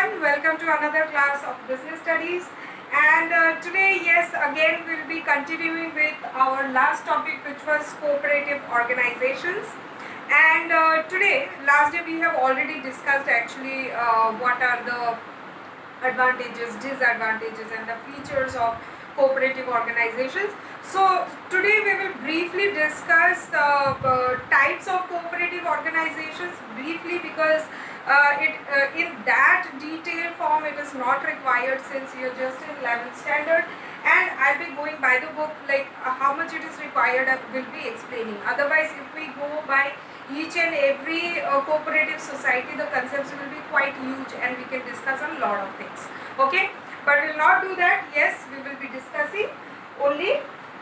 everyone, welcome to another class of business studies. And today, yes, again we'll be continuing with our last topic, which was cooperative organizations. And today, last day we have already discussed actually what are the advantages, disadvantages and the features of cooperative organizations. So today we will briefly discuss types of cooperative organizations briefly, because in that detailed form it is not required since you're just in 11th standard, and I'll be going by the book, like how much it is required I will be explaining. Otherwise, if we go by each and every cooperative society, the concepts will be quite huge and we can discuss a lot of things. Okay, but we'll not do that. Yes, we will be discussing only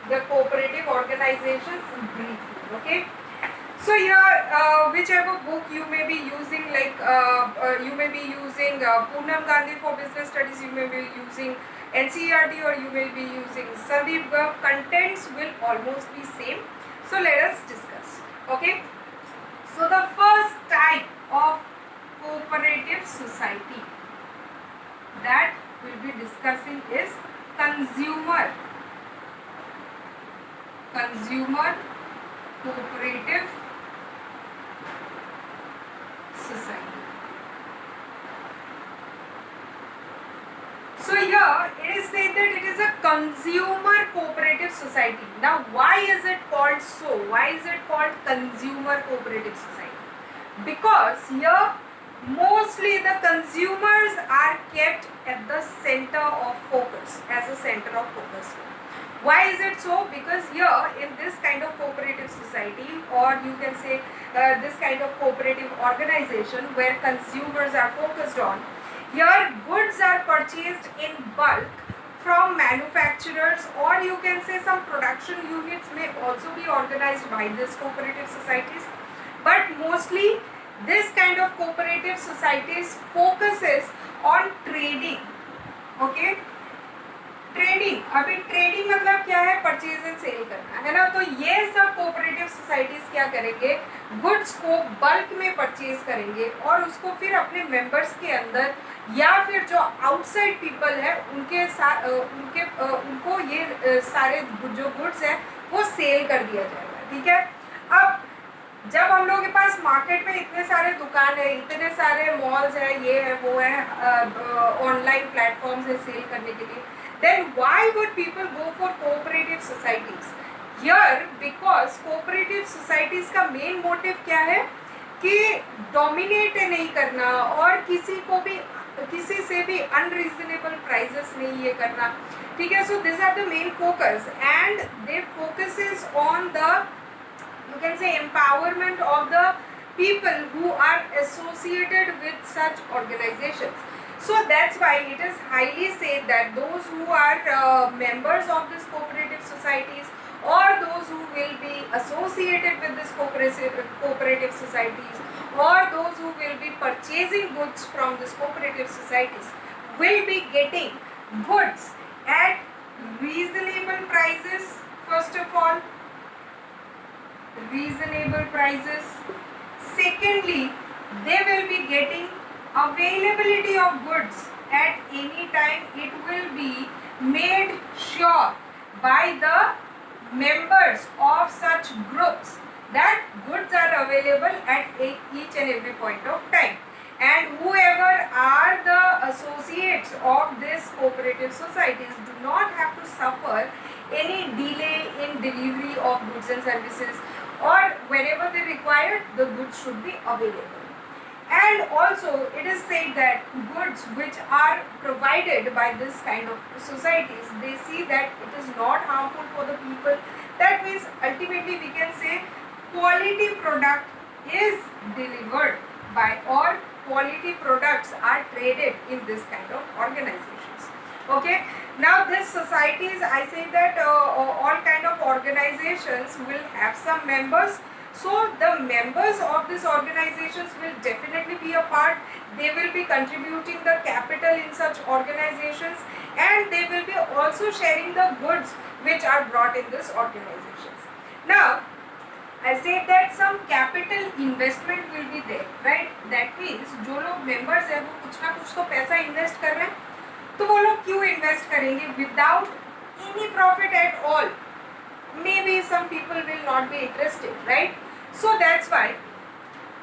the cooperative organizations briefly. Okay, so here whichever book you may be using, like you may be using Poonam Gandhi for business studies, you may be using NCERT, or you may be using Sandeep Garg, contents will almost be same. So let us discuss. Okay, so the first type of cooperative society that we'll be discussing is consumer cooperative society. So here it is said that it is a consumer cooperative society. Now why is it called so? Why is it called consumer cooperative society? Because here mostly the consumers are kept at the center of focus, as a center of focus. Why is it so? Because here in this kind of cooperative society, or you can say this kind of cooperative organization where consumers are focused on, here goods are purchased in bulk from manufacturers, or you can say some production units may also be organized by these cooperative societies. But mostly this kind of cooperative societies focuses on trading. Okay, trading. अभी trading मतलब क्या है? Purchase and cell करना है ना. तो ये सब कोऑपरेटिव सोसाइटीज क्या करेंगे? गुड्स को बल्क में परचेज करेंगे और उसको फिर अपने मेंबर्स के अंदर या फिर जो आउटसाइड पीपल है उनके साथ उनको ये सारे जो गुड्स है वो सेल कर दिया जाएगा. ठीक है. अब जब हम लोगों के पास मार्केट में इतने सारे दुकान है, इतने सारे मॉल्स है, ये है वो है, ऑनलाइन प्लेटफॉर्म्स है सेल करने के लिए, then why would people go for cooperative societies? Here because cooperative societies का main motive क्या है कि dominate नहीं करना और किसी से भी unreasonable prices नहीं ये करना. ठीक है. So these are the main focus, and they focuses on the, you can say, empowerment of the people who are associated with such organizations. So that's why it is highly said that those who are members of these cooperative societies, or those who will be associated with this cooperative societies, or those who will be purchasing goods from these cooperative societies, will be getting goods at reasonable prices. First of all, reasonable prices. Secondly, they will be getting availability of goods at any time. It will be made sure by the members of such groups that goods are available at each and every point of time, and whoever are the associates of this cooperative societies do not have to suffer any delay in delivery of goods and services, or whenever they require, the goods should be available. And also it is said that goods which are provided by this kind of societies, they see that it is not harmful for the people. That means ultimately we can say quality product is delivered by, or quality products are traded in this kind of organizations. Okay. Now this societies, I say that all kind of organizations will have some members. So the members of these organizations will definitely be a part. They will be contributing the capital in such organizations, and they will be also sharing the goods which are brought in these organizations. Now I said that some capital investment will be there, right? That means जो लोग members हैं वो कुछ ना कुछ तो पैसा invest कर रहे हैं, तो वो लोग क्यों इन्वेस्ट करेंगे without any profit at all? maybe some people will not be interested, right? So that's why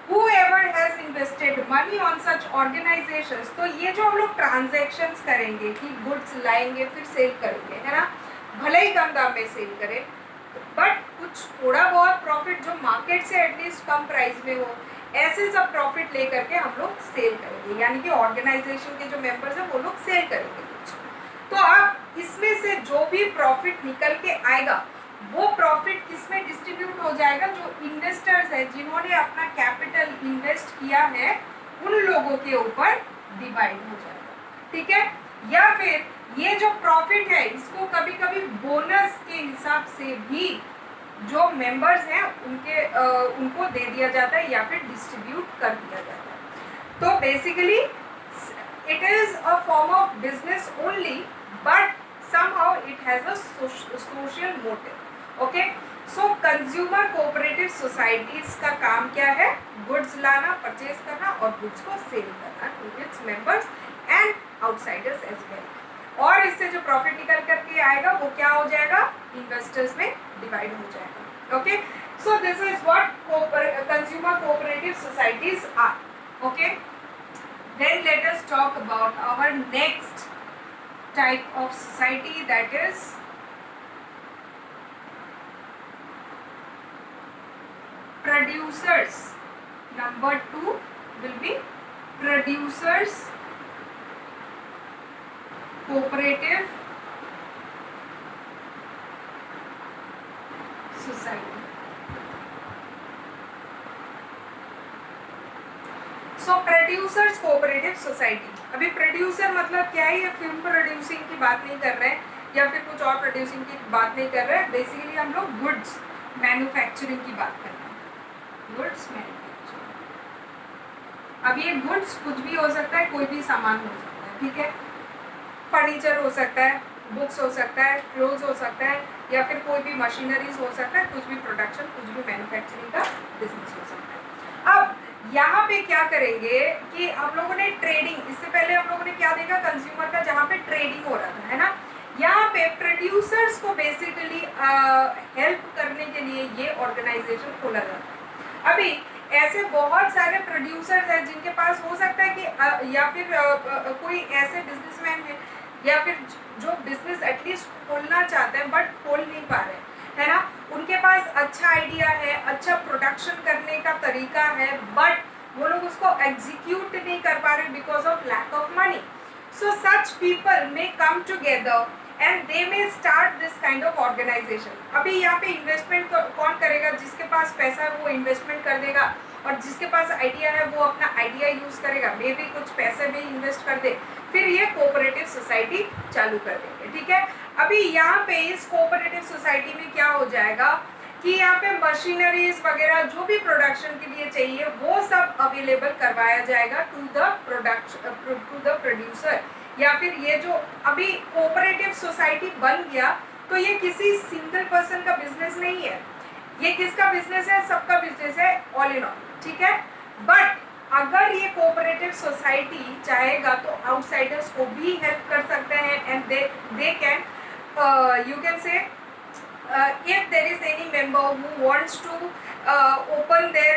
whoever has invested money on such organizations, तो ये जो हम लोग ट्रांजेक्शन्स करेंगे कि गुड्स लाएंगे फिर सेल करेंगे, है ना, भले ही कम दाम में सेल करें, बट कुछ थोड़ा बहुत प्रॉफिट जो मार्केट से एटलीस्ट कम प्राइस में हो, ऐसे सब प्रॉफिट लेकर के हम लोग सेल करेंगे, यानी कि ऑर्गेनाइजेशन के जो मेंबर्स हैं वो लोग सेल करेंगे कुछ। तो अब इसमें से जो भी प्रॉफिट निकल के आएगा वो प्रॉफिट किसमें डिस्ट्रीब्यूट हो जाएगा? जो इन्वेस्टर्स हैं जिन्होंने अपना कैपिटल इन्वेस्ट किया है उन लोगों के ऊपर डिवाइड हो जाएगा, ठीक है? या फिर ये जो प्रॉफिट है इसको कभी कभी बोनस के हिसाब से भी जो मेंबर्स हैं उनको दे दिया जाता है या फिर डिस्ट्रीब्यूट कर दिया जाता है। तो basically it is a form of business only, but somehow it has a social motive. Okay, so consumer cooperative societies का काम क्या है? गुड्स लाना, परचेज करना और गुड्स को सेल करना to its members and outsiders as well. और इससे जो प्रॉफिट निकल करके आएगा वो क्या हो जाएगा? इन्वेस्टर्स में डिवाइड हो जाएगा। Okay, so this is what consumer cooperative societies are. Okay, then let us talk about our next type of society, that is producers. Number 2 will be producers cooperative society. So producers cooperative society, अभी producer मतलब क्या है? ये film producing की बात नहीं कर रहे हैं या फिर कुछ और प्रोड्यूसिंग की बात नहीं कर रहे हैं, बेसिकली हम लोग गुड्स मैन्युफैक्चरिंग की बात कर रहे हैं, गुड्स मैन्युफैक्चरिंग। अब ये गुड्स कुछ भी हो सकता है, कोई भी सामान हो सकता है, ठीक है? फर्नीचर हो सकता है, बुक्स हो सकता है, क्लोथ्स हो सकता है, या फिर कोई भी मशीनरीज हो सकता है, कुछ भी प्रोडक्शन, कुछ भी मैन्युफैक्चरिंग का बिजनेस हो सकता है। अब यहाँ पे क्या करेंगे कि हम लोगों ने ट्रेडिंग, इससे पहले हम लोगों ने क्या देखा? कंज्यूमर का, जहाँ पे ट्रेडिंग हो रहा था, है ना? यहाँ पे प्रोड्यूसर्स को बेसिकली हेल्प करने के लिए ये ऑर्गेनाइजेशन खोला जाता है। अभी ऐसे बहुत सारे प्रोड्यूसर्स हैं जिनके पास हो सकता है कि या फिर कोई ऐसे बिजनेसमैन है या फिर जो बिजनेस एटलीस्ट खोलना चाहते हैं बट खोल नहीं पा रहे, है ना? उनके पास अच्छा आइडिया है, अच्छा प्रोडक्शन करने का तरीका है, बट वो लोग उसको एग्जीक्यूट नहीं कर पा रहे because of lack of money. So such people may come together and they may start this kind of organization. अभी यहाँ पे इन्वेस्टमेंट कौन करेगा? जिसके पास पैसा है वो इन्वेस्टमेंट कर देगा, और जिसके पास आइडिया है वो अपना आइडिया यूज करेगा, मे भी कुछ पैसे भी इन्वेस्ट कर दे, फिर ये कोऑपरेटिव सोसाइटी चालू कर देंगे, ठीक है? अभी यहाँ पे इस कोऑपरेटिव सोसाइटी में क्या हो जाएगा कि यहाँ पे मशीनरीज वगैरह जो भी प्रोडक्शन के लिए चाहिए वो सब अवेलेबल करवाया जाएगा टू द प्रोड्यूसर। या फिर ये जो अभी कोऑपरेटिव सोसाइटी बन गया तो ये किसी सिंगल पर्सन का बिजनेस नहीं है, ये किसका बिजनेस है? सबका बिजनेस है, ऑल इन ऑल, ठीक है? बट अगर ये कोऑपरेटिव सोसाइटी चाहेगा तो आउटसाइडर्स को भी हेल्प कर सकते हैं, and they can you can say if there is any member who wants to open their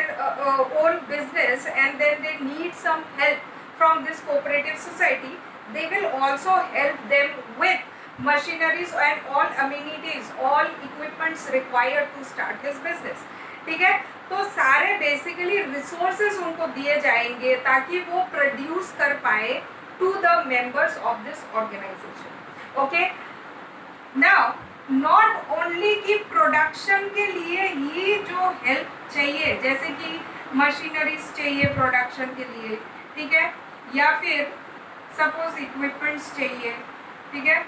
own business and then they need some help from this cooperative society, they will also help them with machineries and all amenities, all equipments required to start his business, ठीक है? तो सारे basically resources उनको दिए जाएंगे ताकि वो produce कर पाए to the members of this organization. Okay, now not only कि प्रोडक्शन के लिए ही जो हेल्प चाहिए, जैसे कि मशीनरीज चाहिए प्रोडक्शन के लिए, ठीक है, या फिर सपोज इक्विपमेंट्स चाहिए, ठीक है,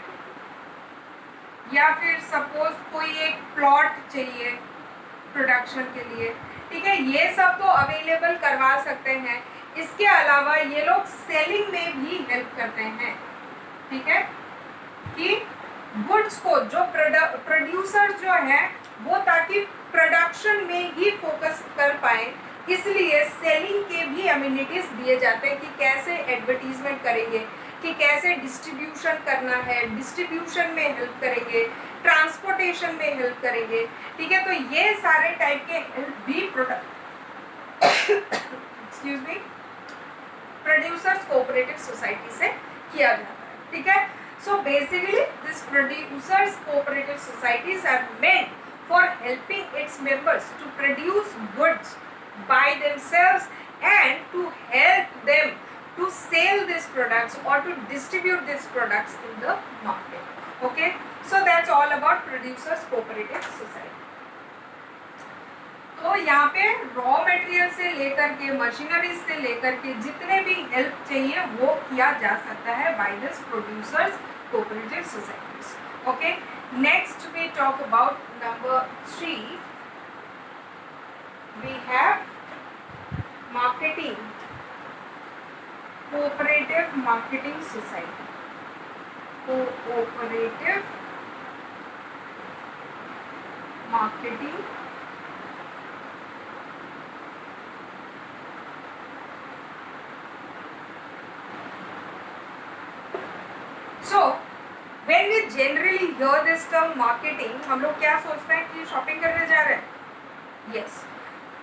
या फिर सपोज कोई एक प्लॉट चाहिए प्रोडक्शन के लिए, ठीक है, ये सब तो अवेलेबल करवा सकते हैं। इसके अलावा ये लोग सेलिंग में भी हेल्प करते हैं, ठीक है, कि गुड्स को जो प्रोड्यूसर जो है वो ताकि प्रोडक्शन में ही फोकस कर पाए इसलिए सेलिंग के भी अम्यूनिटीज दिए जाते हैं कि कैसे एडवर्टीजमेंट करेंगे, कि कैसे डिस्ट्रीब्यूशन करना है, डिस्ट्रीब्यूशन में हेल्प करेंगे, ट्रांसपोर्टेशन में हेल्प करेंगे, ठीक है। तो ये सारे टाइप के हेल्प भी product excuse me producers cooperative society से किया जाता है, ठीक है। So basically this producers cooperative societies are meant for helping its members to produce goods by themselves and to help them to sell these products or to distribute these products in the market. Okay, so that's all about producers cooperative society. तो यहाँ पे raw material से लेकर के machinery से लेकर के जितने भी हेल्प चाहिए वो किया जा सकता है by this producers cooperative societies. Okay, next we talk about number 3. We have marketing, cooperative marketing society, cooperative marketing so when we generally hear this term marketing, हम लोग क्या सोचते हैं कि शॉपिंग करने जा रहे हैं. Yes,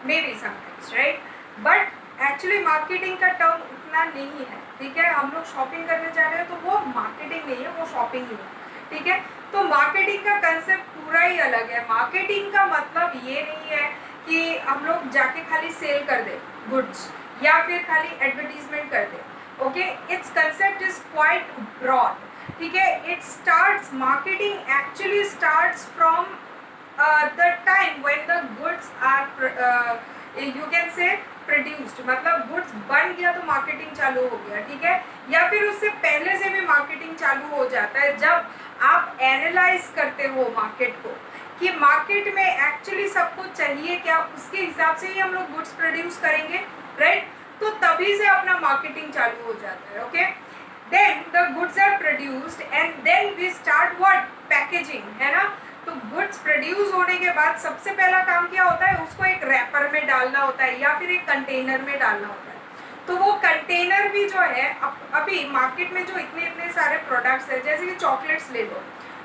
maybe sometimes, right? But actually marketing का टर्म उतना नहीं है, ठीक है. हम लोग शॉपिंग करने जा रहे हैं तो वो मार्केटिंग नहीं है, वो शॉपिंग ही है, ठीक है. तो मार्केटिंग का कंसेप्ट पूरा ही अलग है. मार्केटिंग का मतलब ये नहीं है कि हम लोग जाके खाली सेल कर दे गुड्स या फिर खाली एडवर्टीजमेंट कर दे. Okay, it's concept is quite broad, ठीक है. It starts, marketing actually starts from the time when the goods are you can say produced, मतलब गुड्स बन गया तो मार्केटिंग चालू हो गया, ठीक है. या फिर उससे पहले से भी मार्केटिंग चालू हो जाता है जब आप एनालाइज करते हो मार्केट को कि मार्केट में एक्चुअली सबको चाहिए क्या, उसके हिसाब से ही हम लोग गुड्स प्रोड्यूस करेंगे, राइट. तो तभी से अपना मार्केटिंग चालू हो जाता है. Okay, then the goods are produced and then we start what, packaging, है ना. तो गुड्स प्रोड्यूस होने के बाद सबसे पहला काम क्या होता है, उसको एक रैपर में डालना होता है या फिर एक कंटेनर में डालना होता है. तो वो कंटेनर भी जो है अभी मार्केट में जो इतने सारे प्रोडक्ट्स है, जैसे कि चॉकलेट्स ले लो,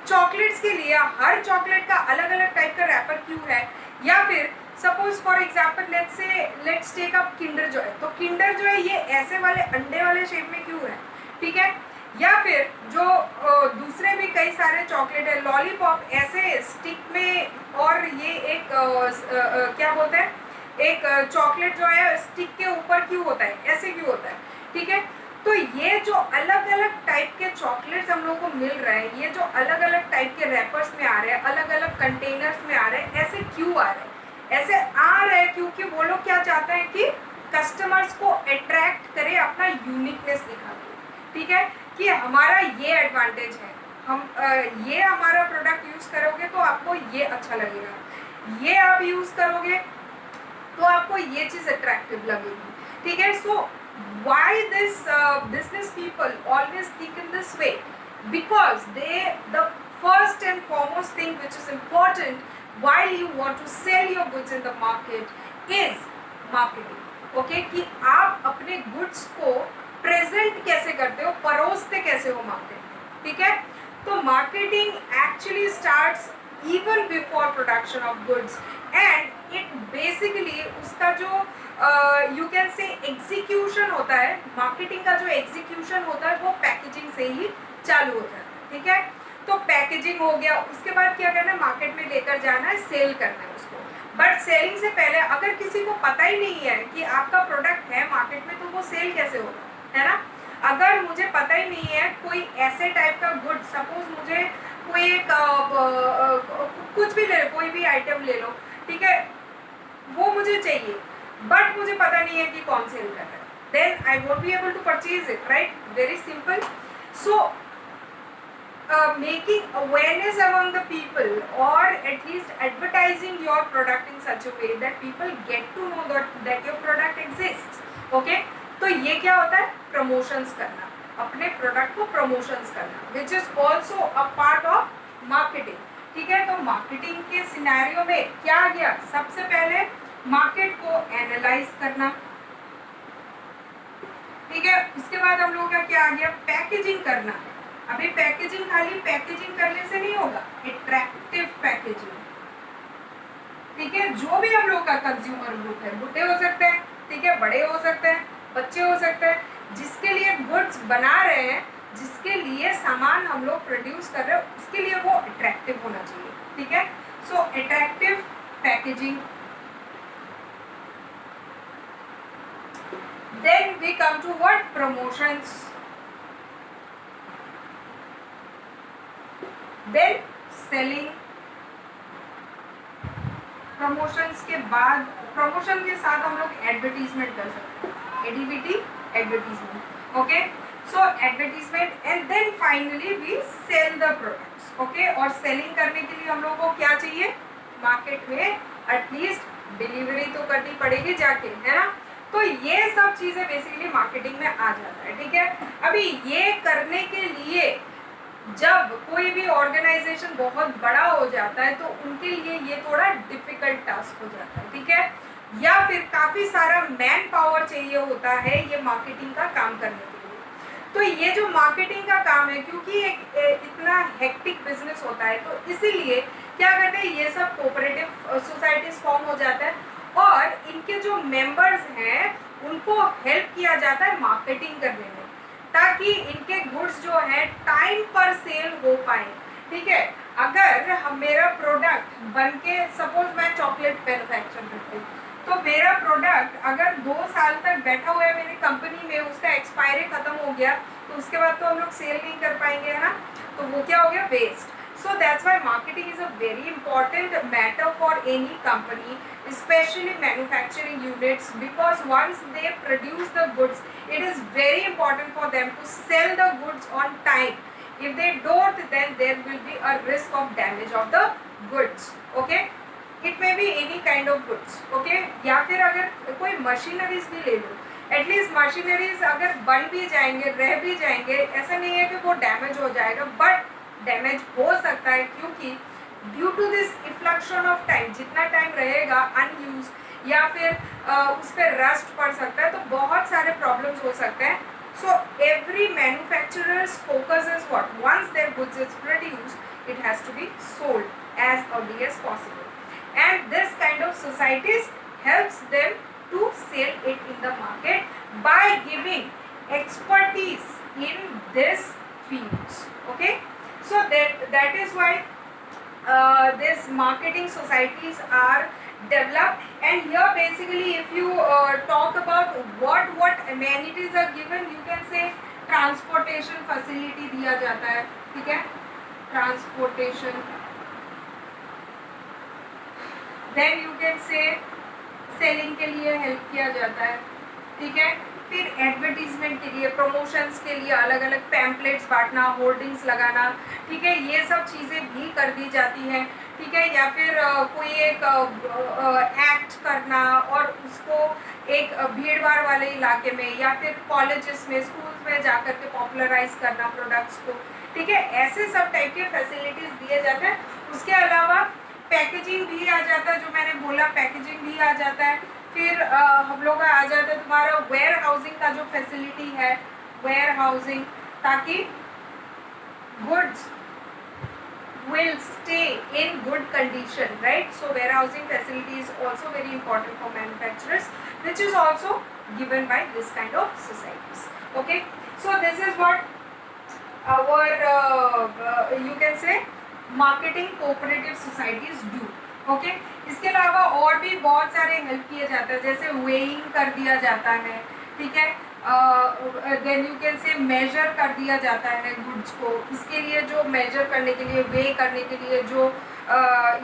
चॉकलेट्स के लिए हर चॉकलेट का अलग अलग टाइप का रैपर क्यों है. या फिर suppose for example let's take up kinder जो है, तो किंडर जो है ये ऐसे वाले अंडे वाले शेप में क्यों है, ठीक है. या फिर जो दूसरे भी कई सारे चॉकलेट है, लॉलीपॉप ऐसे स्टिक में, और ये एक क्या बोलते हैं, एक चॉकलेट जो है स्टिक के ऊपर क्यों होता है, ऐसे क्यों होता है, ठीक है. तो ये जो अलग अलग टाइप के चॉकलेट्स हम लोग को मिल रहे हैं, ये जो अलग अलग टाइप के रैपर्स में आ रहे हैं, अलग अलग कंटेनर्स में आ रहे हैं, ऐसे क्यों आ रहे हैं, ऐसे आ रहे हैं क्योंकि वो लोग क्या चाहते हैं कि कस्टमर्स को अट्रैक्ट करे, अपना यूनिकनेस दिखा दे, ठीक है, कि हमारा ये एडवांटेज है, हम ये हमारा प्रोडक्ट यूज़ करोगे तो आपको ये अच्छा लगेगा, ये आप यूज़ करोगे तो आपको ये चीज़ अट्रैक्टिव लगेगी, ठीक है. So why this business people always think in this way, because they the first and foremost thing which is important while you want to sell your goods in the market is marketing. Okay, कि आप अपने goods को present कैसे करते हो, परोसते कैसे हो मार्केट, ठीक है. तो marketing actually starts even before production of goods and it basically उसका जो यू कैन से एग्जीक्यूशन होता है, मार्केटिंग का जो एग्जीक्यूशन होता है वो पैकेजिंग से ही चालू हो जाता है, ठीक है. तो पैकेजिंग हो गया, उसके बाद क्या करना है, मार्केट में लेकर जाना है, सेल करना है उसको. बट सेलिंग से पहले अगर किसी को पता ही नहीं है कि आपका प्रोडक्ट है मार्केट में, तो वो सेल कैसे होगा, है ना. अगर मुझे पता ही नहीं है कोई ऐसे टाइप का गुड, सपोज मुझे कोई एक कुछ भी ले लो, कोई भी आइटम ले लो, ठीक है, वो मुझे चाहिए बट मुझे पता नहीं है कि कौन सेल कर रहा है, then I won't be able to purchase it, right. Very simple. So making awareness among the people, or at least advertising your product in such a way that people get to know that your product exists. Okay, तो ये क्या होता है, promotions करना, अपने product को promotions करना, which is also a part of marketing, ठीक है. तो मार्केटिंग के सिनेरियो में क्या आ गया, सबसे पहले मार्केट को एनालाइज करना, ठीक है। उसके बाद हम लोगों का क्या आ गया, पैकेजिंग करना। अभी पैकेजिंग खाली पैकेजिंग करने से नहीं होगा, अट्रैक्टिव पैकेजिंग, ठीक है। जो भी हम लोग का कंज्यूमर ग्रुप है, बुढ़े हो सकते हैं, ठीक है, बड़े हो सकते हैं, बच्चे हो सकते हैं, जिसके लिए गुड्स बना रहे हैं, जिसके लिए सामान हम लोग प्रोड्यूस कर रहे हैं, उसके लिए वो अट्रैक्टिव होना चाहिए, ठीक है। सो attractive packaging. Then we come to what? Promotions. Then selling. Promotions के बाद, प्रमोशन के साथ हम लोग एडवर्टीजमेंट कर सकते हैं, ADVT advertisement, okay. So advertisement and then finally we sell the products, okay. और सेलिंग करने के लिए हम लोग को क्या चाहिए, मार्केट में एटलीस्ट डिलीवरी तो करनी पड़ेगी जाके, है ना। तो ये सब चीजें बेसिकली मार्केटिंग में आ जाता है, ठीक है। अभी ये करने के लिए जब कोई भी ऑर्गेनाइजेशन बहुत बड़ा हो जाता है तो उनके लिए ये थोड़ा डिफिकल्ट टास्क हो जाता है, ठीक है। या फिर काफी सारा मैन पावर चाहिए होता है ये मार्केटिंग का काम करने के लिए। तो ये जो मार्केटिंग का काम है, क्योंकि एक इतना हेक्टिक बिजनेस होता है, तो इसीलिए क्या करते हैं, ये सब कोऑपरेटिव सोसाइटीज फॉर्म हो जाता है और इनके जो मेंबर्स हैं उनको हेल्प किया जाता है मार्केटिंग करने में, ताकि इनके गुड्स जो है टाइम पर सेल हो पाए, ठीक है। अगर हम मेरा प्रोडक्ट बनके, सपोज मैं चॉकलेट मैन्युफैक्चर करती हूँ, तो मेरा प्रोडक्ट अगर 2 साल तक बैठा हुआ है मेरी कंपनी में, उसका एक्सपायरी खत्म हो गया, तो उसके बाद तो हम लोग सेल नहीं कर पाएंगे, है ना। तो वो क्या हो गया, waste. So that's why marketing is a very important matter for any company, especially manufacturing units, because once they produce the goods, it is very important for them to sell the goods on time. If they don't, then there will be a risk of damage of the goods, okay. It may be any kind of goods, okay. या फिर अगर कोई machineries भी ले लो, at least machineries अगर बन भी जाएंगे, रह भी जाएंगे, ऐसा नहीं है कि वो डैमेज हो जाएगा, बट डैमेज हो सकता है, क्योंकि due to this inflection of time, जितना टाइम रहेगा अनयूज या फिर उस पर रस्ट पड़ सकता है, तो बहुत सारे प्रॉब्लम्स हो सकते हैं। So every manufacturers focus is what, once their goods is produced, it has to be sold as early as possible, and this kind of societies helps them to sell it in the market by giving expertise in this fields, okay. So that is why these marketing societies are developed, and here basically if you talk about what amenities are given, you can say transportation facility दिया जाता है, ठीक है, transportation, then you can say selling के लिए help किया जाता है, ठीक है। फिर एडवर्टीजमेंट के लिए, प्रमोशंस के लिए अलग अलग पैम्पलेट्स बांटना, होर्डिंग्स लगाना, ठीक है, ये सब चीज़ें भी कर दी जाती हैं, ठीक है। या फिर कोई एक एक्ट करना और उसको एक भीड़ भाड़ वाले इलाके में या फिर कॉलेजेस में, स्कूल्स में जाकर के पॉपुलराइज करना प्रोडक्ट्स को, ठीक है। ऐसे सब टाइप के फैसिलिटीज़ दिए जाते हैं। उसके अलावा पैकेजिंग भी आ जाता है, जो मैंने बोला पैकेजिंग भी आ जाता है। फिर हम लोग आ जाता है तुम्हारा वेयर हाउसिंग का जो फैसिलिटी है, वेयर हाउसिंग, ताकि goods will stay in good condition, right? So warehousing facility is also very important for manufacturers, which is also given by this kind of societies. Okay, so this is what our you can say marketing cooperative societies do. Okay इसके अलावा और भी बहुत सारे help किए जाते हैं, जैसे वेइंग कर दिया जाता है, ठीक है, then you can say measure कर दिया जाता है गुड्स को। इसके लिए जो मेजर करने के लिए, वे करने के लिए जो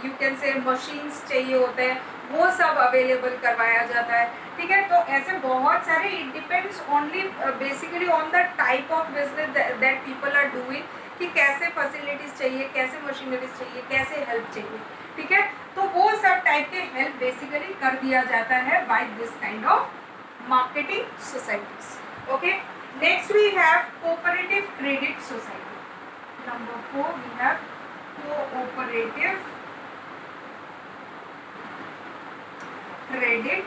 यू कैन से मशीन्स चाहिए होते हैं, वो सब अवेलेबल करवाया जाता है, ठीक है। तो ऐसे बहुत सारे, it depends only basically on the type of business that people are doing, कि कैसे फैसिलिटीज़ चाहिए, कैसे मशीनरीज चाहिए, कैसे हेल्प चाहिए, ठीक है। तो वो सब टाइप के हेल्प बेसिकली कर दिया जाता है by this kind of marketing societies. Okay, next we have cooperative credit society. Number 4 we have cooperative credit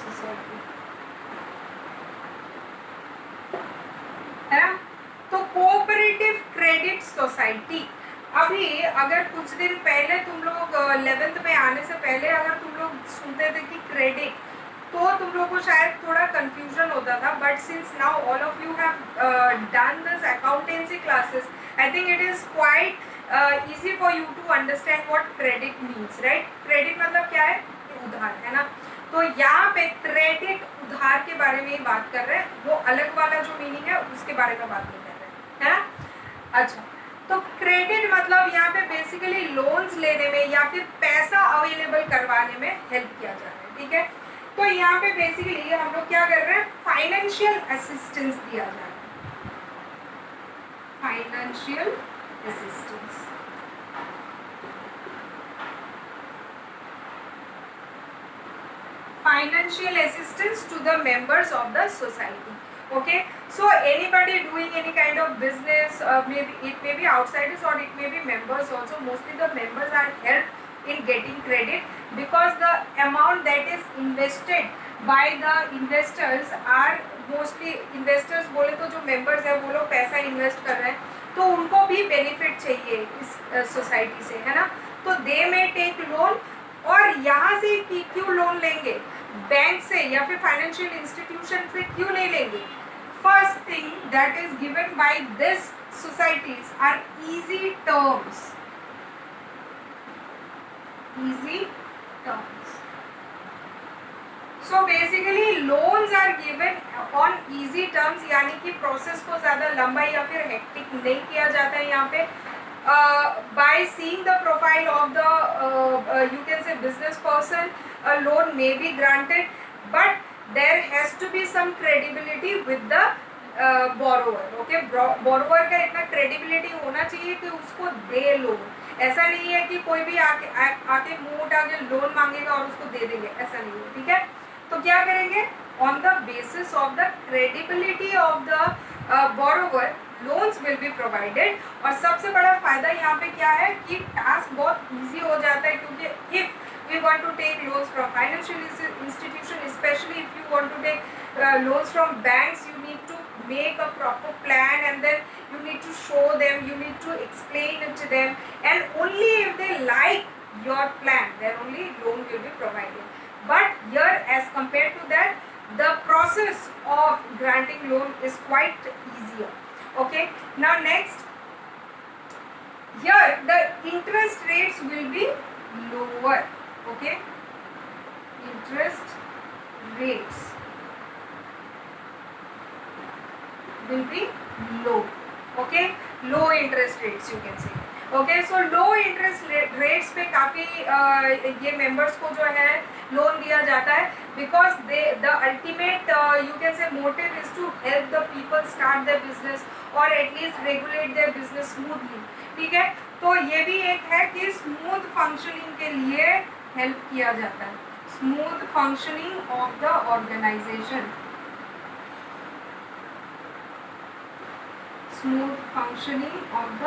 society, है ना। तो कोऑपरेटिव क्रेडिट सोसाइटी, अभी अगर कुछ दिन पहले तुम लोग 11th में आने से पहले अगर तुम लोग सुनते थे कि क्रेडिट, तो तुम लोग को शायद थोड़ा कंफ्यूजन होता था, but since now all of you have done this accountancy classes, I think it is quite easy for you to understand what credit means, right? Credit मतलब क्या है? उधार, है ना। तो यहाँ पे क्रेडिट उधार के बारे में ही बात कर रहे हैं, वो अलग वाला जो मीनिंग है उसके बारे में बात नहीं कर रहे हैं, है ना। अच्छा, तो क्रेडिट मतलब यहाँ पे बेसिकली लोन्स लेने में या फिर पैसा अवेलेबल करवाने में हेल्प किया जा रहा है, ठीक है। तो यहाँ पे बेसिकली हम लोग क्या कर रहे हैं, फाइनेंशियल असिस्टेंस दिया जा रहा है, financial assistance, financial assistance to the members of the society. Okay, so anybody doing any kind of business, maybe it may be outsiders or it may be members also, mostly the members are helped in getting credit because the amount that is invested by the investors are mostly investors, बोले तो जो members है वो लोग पैसा invest कर रहे हैं, तो उनको भी बेनिफिट चाहिए इस सोसाइटी से, है ना। तो दे में टेक लोन, और यहाँ से क्यों लोन लेंगे, बैंक से या फिर फाइनेंशियल इंस्टीट्यूशन से क्यों नहीं लेंगे। First thing that is given by this societies are easy terms, easy terms. So basically loans are given on easy terms, यानी कि प्रोसेस को ज़्यादा लंबा या फिर हेक्टिक नहीं किया जाता है यहाँ पे। By seeing the profile of the you can say business person, a loan may be granted, but there has to be some credibility with the borrower. Okay, borrower का इतना क्रेडिबिलिटी होना चाहिए कि उसको दे लोन। ऐसा नहीं है कि कोई भी आके मुंह उठा के लोन मांगेगा और उसको दे देंगे, ऐसा नहीं है, ठीक है। तो क्या करेंगे, on the basis of the credibility of the borrower loans will be provided. और सबसे बड़ा फायदा यहाँ पे क्या है कि टास्क बहुत इजी हो जाता है, क्योंकि if we want to take loans from financial institution, specially if you want to take loans from banks, you need to make a proper plan and then you need to show them, you need to explain it to them, and only if they like your plan then only loan will be provided. But here as compared to that, the process of granting loan is quite easier. Okay, now next, here the interest rates will be lower. Okay, interest rates will be low. Okay, low interest rates you can say. Okay, so low interest rates पे काफ़ी ये members को जो है loan दिया जाता है, because the ultimate you can say motive is to help the people start their business or at least regulate their business smoothly. ठीक है, तो ये भी एक है कि smooth functioning के लिए help किया जाता है, smooth functioning of the organization, smooth functioning of the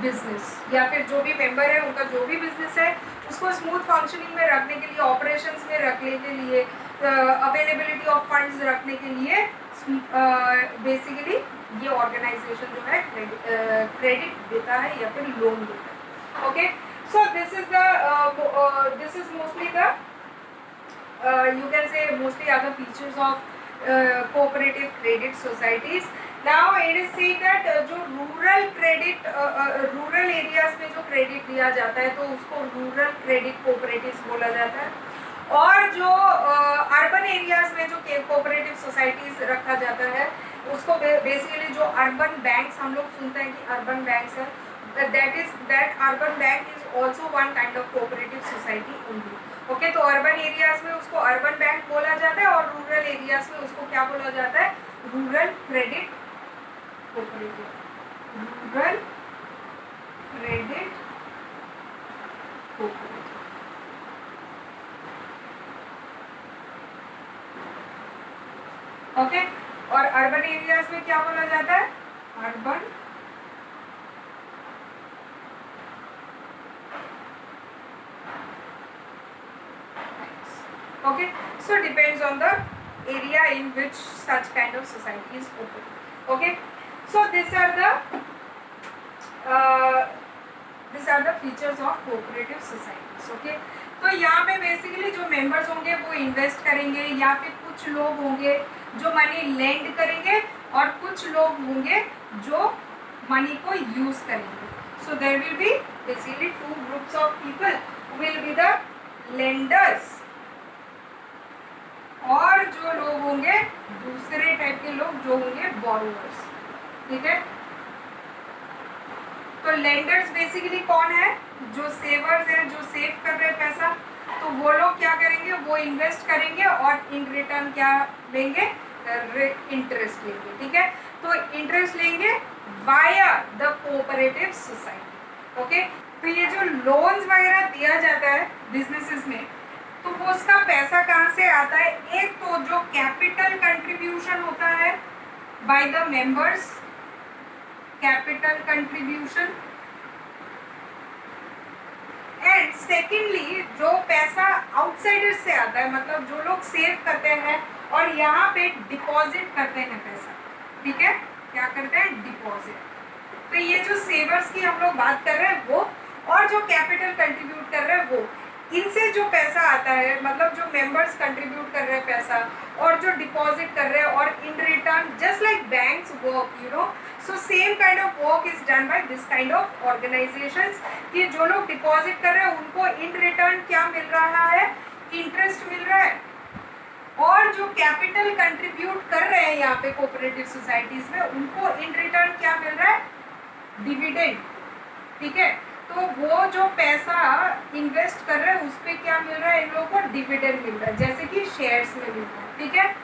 business, या फिर जो भी मेंबर है उनका जो भी बिजनेस है उसको स्मूथ फंक्शनिंग में रखने के लिए, ऑपरेशंस में रखने के लिए, अवेलेबिलिटी ऑफ फंड्स रखने के लिए बेसिकली ये ऑर्गेनाइजेशन जो है क्रेडिट देता है या फिर लोन देता है। Okay, so this is mostly the you can say mostly other features of cooperative credit societies. Now it is said that जो रूरल क्रेडिट, रूरल एरियाज में जो क्रेडिट दिया जाता है तो उसको रूरल क्रेडिट कोऑपरेटिव्स बोला जाता है, और जो अर्बन एरियाज में जो कोऑपरेटिव सोसाइटीज रखा जाता है उसको बेसिकली जो अर्बन बैंक्स हम लोग सुनते हैं कि अर्बन बैंक्स है, that urban bank is also one kind of cooperative society only. Okay, तो अर्बन एरियाज में उसको अर्बन बैंक बोला जाता है और रूरल एरियाज में उसको क्या बोला जाता है, rural credit cooperative, rural credit cooperative. Okay, और अर्बन एरियाज में क्या बोला जाता है, urban Okay, so depends on the area in which such kind of society is open. Okay, so these are the features of cooperative societies. Okay, तो यहाँ पे basically जो मेंबर्स होंगे वो इन्वेस्ट करेंगे, या फिर कुछ लोग होंगे जो मनी लेंड करेंगे और कुछ लोग होंगे जो मनी को यूज करेंगे. So there will be basically two groups of people, will be the lenders, और जो लोग होंगे दूसरे टाइप के लोग जो होंगे बोरोवर्स. ठीक है, तो लेंडर्स बेसिकली कौन है? जो सेवर्स हैं, जो सेव कर रहे हैं पैसा, तो वो लोग क्या करेंगे, वो इन्वेस्ट करेंगे और इन रिटर्न क्या लेंगे? इंटरेस्ट लेंगे. ठीक है, तो इंटरेस्ट लेंगे via the cooperative society. Okay, तो ये जो लोन्स वगैरह दिया जाता है बिजनेसेस में, तो वो उसका पैसा कहाँ से आता है? एक तो जो कैपिटल कंट्रीब्यूशन होता है by the members, capital contribution, and secondly जो पैसा आउटसाइडर से आता है, मतलब जो लोग सेव करते हैं और यहाँ पे डिपॉजिट करते हैं पैसा. ठीक है, क्या करते हैं? डिपॉजिट. तो ये जो सेवर्स की हम लोग बात कर रहे हैं वो, और जो कैपिटल कंट्रीब्यूट कर रहे हैं वो, इनसे जो पैसा आता है, मतलब जो मेंबर्स कंट्रीब्यूट कर रहे हैं पैसा और जो डिपॉजिट कर रहे हैं, और in return just like banks work, you know, so same kind of work is done by this kind of organisations, कि जो लोग डिपॉजिट कर रहे हैं उनको इन रिटर्न क्या मिल रहा है? इंटरेस्ट मिल रहा है. और जो कैपिटल कंट्रीब्यूट कर रहे हैं यहाँ पे कोऑपरेटिव सोसाइटीज में, उनको इन रिटर्न क्या मिल रहा है? डिविडेंड. ठीक है, तो वो जो पैसा इन्वेस्ट कर रहे हैं उस पर क्या मिल रहा है? इन लोगों को डिविडेंड मिल रहा है, जैसे कि शेयर्स में मिल रहा है. ठीक है,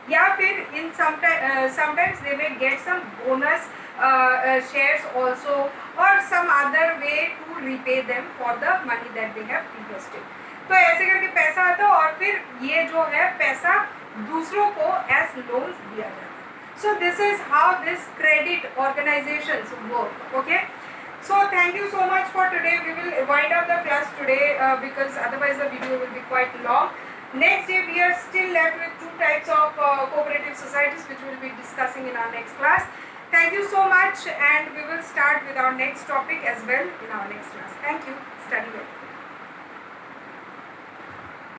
या फिर in sometimes they may get some bonus shares also, और some other way to repay them for the money that they have invested. तो ऐसे करके पैसा आता है और फिर ये जो है पैसा दूसरों को एज लोन्स दिया जाता है. सो this is how this credit organisations work. Okay, so thank you so much for today. We will wind up the class today because otherwise the video will be quite long. Next day we are still left with two types of cooperative societies which we will be discussing in our next class. Thank you so much, and we will start with our next topic as well in our next class. Thank you. Study well.